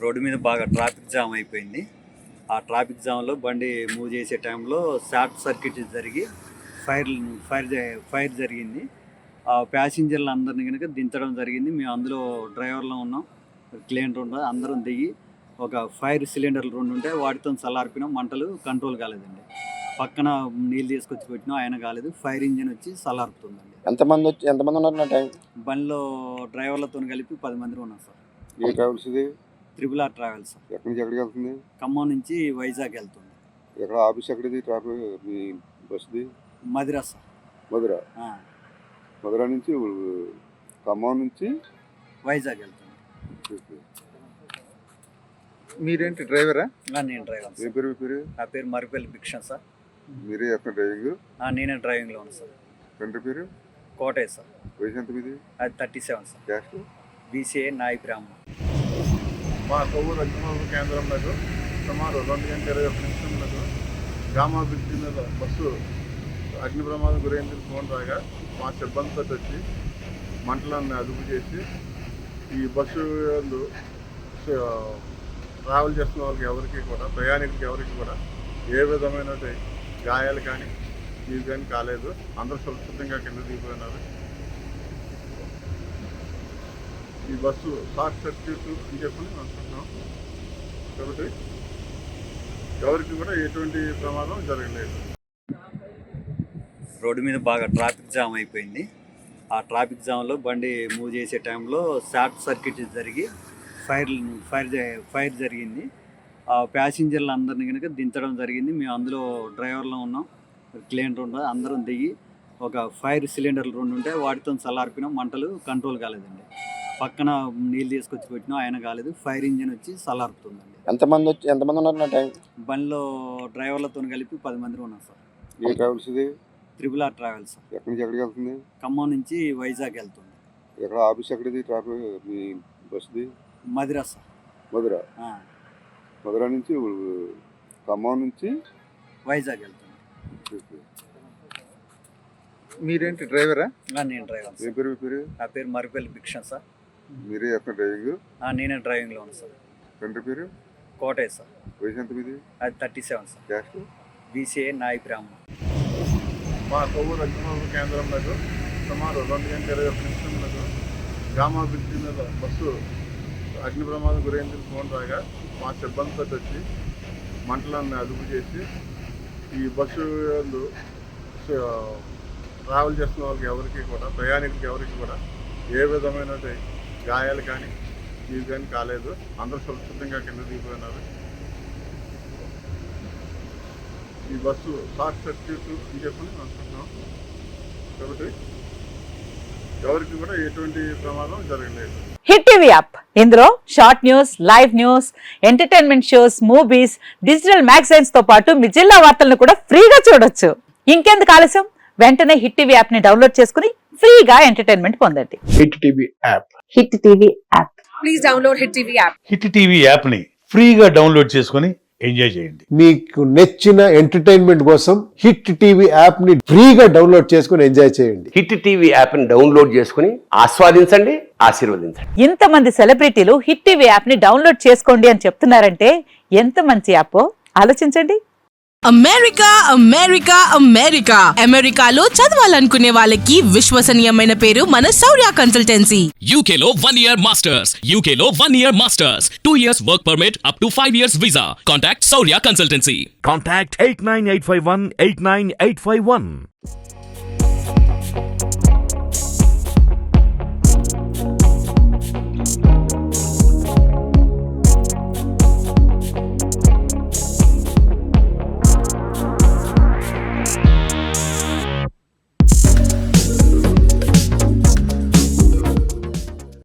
Road మీద బాగా traffic jam అయిపోయింది. ఆ ట్రాఫిక్ జామ్లో బండి మూవ్ చేసే టైంలో షార్ట్ సర్క్యూట్ జరిగి ఫైర్ జరిగింది. ఆ ప్యాసింజర్లు అందరినీ కనుక దించడం జరిగింది. మేము అందులో డ్రైవర్లో ఉన్నాం, క్లీనర్ ఉండదు, అందరం దిగి ఒక ఫైర్ సిలిండర్లు 2 ఉంటే వాటితో చల్లార్పినాం. మంటలు కంట్రోల్ కాలేదండి. పక్కన నీళ్ళు తీసుకొచ్చి పెట్టినాం, ఆయన కాలేదు. ఫైర్ ఇంజిన్ వచ్చి చల్లారుతుందండి. ఎంతమంది ఉన్నారు నా టైం? బండిలో డ్రైవర్లతో కలిపి 10 మంది ఉన్నాం సార్. ఏ ట్రావెల్స్ ఇది? RRR travels. ఎక్కడి నుంచి ఎక్కడికి వెళ్తుంది? ఖమ్మం నుంచి వైజాగ్ వెళ్తుంది. ఎక్కడ ఆఫీస్ ఎక్కడిది? ట్రాఫిక్ మీ బస్సుది? మధిర సార్. మధుర నుంచి ఖమ్మం నుంచి వైజాగ్ వెళ్తుంది. మీరేంటి డ్రైవరా? నేను డ్రైవర్. ఏ పేరు? మీ పేరు? నా పేరు మరిపల్లి భిక్ష సార్. మీరే ఎక్కడ డ్రైవింగ్? నేనే డ్రైవింగ్లో ఉన్నాను సార్. తండ్రి పేరు? కోటయ్య సార్. వయసు ఎంత మీది? అది 37 సార్. క్యాస్ట్? BCA నాయి బ్రాహ్మణ. మా కొవ్వూరు అగ్నిమాపక కేంద్రంలో సుమారు 2 గంటల 21 నిమిషంలో గామా బ్రిడ్జి మీద బస్సు అగ్ని ప్రమాదం గురైందని ఫోన్ రాగా మా సిబ్బందితో వచ్చి మంటలను అదుపు చేసి ఈ బస్సు ట్రావెల్ చేస్తున్న వాళ్ళకి ఎవరికి కూడా, ప్రయాణికులకి ఎవరికి కూడా ఏ విధమైన గాయాలు కానీ ఇవి కానీ కాలేదు. అందరూ సురక్షితంగా కింద దిగిపోయినారు. ఈ బస్సు షార్ట్ సర్క్యూట్ అని చెప్పని అనుకుంటున్నాం కాబట్టి ఎవరికి కూడా ఎటువంటి ప్రమాదం జరగలేదు. రోడ్డు మీద బాగా ట్రాఫిక్ జామ్ అయిపోయింది. ఆ ట్రాఫిక్ జామ్లో బండి మూవ్ చేసే టైంలో షార్ట్ సర్క్యూట్ జరిగి ఫైర్ జరిగింది. ఆ ప్యాసింజర్లు అందరినీ కనుక దించడం జరిగింది. మేము అందులో డ్రైవర్లో ఉన్నాం, క్లీనర్ ఉండదు, అందరం దిగి ఒక ఫైర్ సిలిండర్లు 2 ఉంటే వాటితో చల్లార్పినాం. మంటలు కంట్రోల్ కాలేదండి. పక్కన నీళ్ళు తీసుకొచ్చి పెట్టినాం, ఆయన కాలేదు. ఫైర్ ఇంజిన్ వచ్చి చల్లారుతుందండి. ఎంతమంది ఉన్నారు నా టైం? బండిలో డ్రైవర్లతో కలిపి 10 మంది ఉన్నాం సార్. ఏ ట్రావెల్స్ ఇది? RRR travels. ఎక్కడి నుంచి ఎక్కడికి వెళ్తుంది? ఖమ్మం నుంచి వైజాగ్ వెళ్తుంది. ఎక్కడ ఆఫీస్ ఎక్కడిది? ట్రాఫిక్ మీ బస్సుది? మధిర సార్. మధుర నుంచి ఖమ్మం నుంచి వైజాగ్ వెళ్తుంది. మీరేంటి డ్రైవరా? నేను డ్రైవర్. ఏ పేరు? మీ పేరు? నా పేరు మరిపల్లి భిక్ష సార్. మీరే ఎక్కడ డ్రైవింగ్? నేనే డ్రైవింగ్లో ఉన్నాను సార్. తండ్రి పేరు? కోటయ్య సార్. వయసు ఎంత మీది? అది 37 సార్. క్యాస్ట్? BCA నాయి బ్రాహ్మణ. మా కొవ్వూరు అగ్నిమాపక కేంద్రంలో సుమారు 2 గంటల 21 నిమిషంలో గామా బ్రిడ్జి మీద బస్సు అగ్ని ప్రమాదం గురైందని ఫోన్ రాగా మా సిబ్బందితో వచ్చి మంటలను అదుపు చేసి ఈ బస్సు ట్రావెల్ చేస్తున్న వాళ్ళకి ఎవరికి కూడా, ప్రయాణికులకి ఎవరికి కూడా ఏ విధమైన గాయాలు కానీ ఇవి కానీ కాలేదు. అందరూ సురక్షితంగా కింద దిగిపోయినారు. ఈ బస్సు షార్ట్ సర్క్యూట్ అని చెప్పని అనుకుంటున్నాం కాబట్టి ఎవరికి కూడా ఎటువంటి ప్రమాదం జరగలేదు. హిట్ టీవీ యాప్, ఇందులో short news, live news, entertainment shows, movies, digital magazines తో పాటు మీ జిల్లా వార్తలను కూడా ఫ్రీగా చూడొచ్చు. ఇంకెందుకు ఆలస్యం, వెంటనే హిట్ టీవీ యాప్ ని డౌన్లోడ్ చేసుకుని ఫ్రీగా ఎంటర్టైన్మెంట్ పొందండి. Hit TV app. Hit TV app. Please download hit TV app. Hit TV app ని ఫ్రీగా డౌన్లోడ్ చేసుకుని ఎంజాయ్ చేయండి. మీకు నచ్చిన ఎంటర్టైన్మెంట్ కోసం హిట్ టీవీ యాప్ ని ఫ్రీగా డౌన్లోడ్ చేసుకుని ఎంజాయ్ చేయండి. హిట్ టీవీ యాప్ ని డౌన్లోడ్ చేసుకుని ఆస్వాదించండి, ఆశీర్వదించండి. ఇంతమంది సెలబ్రిటీలు హిట్ టీవీ యాప్ ని డౌన్లోడ్ చేసుకోండి అని చెప్తున్నారంటే ఎంత మంచి యాప్ ఆలోచించండి. అమెరికా అమెరికా అమెరికా అమెరికాలో చదవాలనుకునే వాళ్ళకి విశ్వసనీయమైన పేరు మన శౌర్య కన్సల్టెన్సీ. UK లో 1 year masters. UK లో 1 year masters. 2 years work permit up to 5 years visa. Contact Saurya Consultancy. Contact 89851 89851.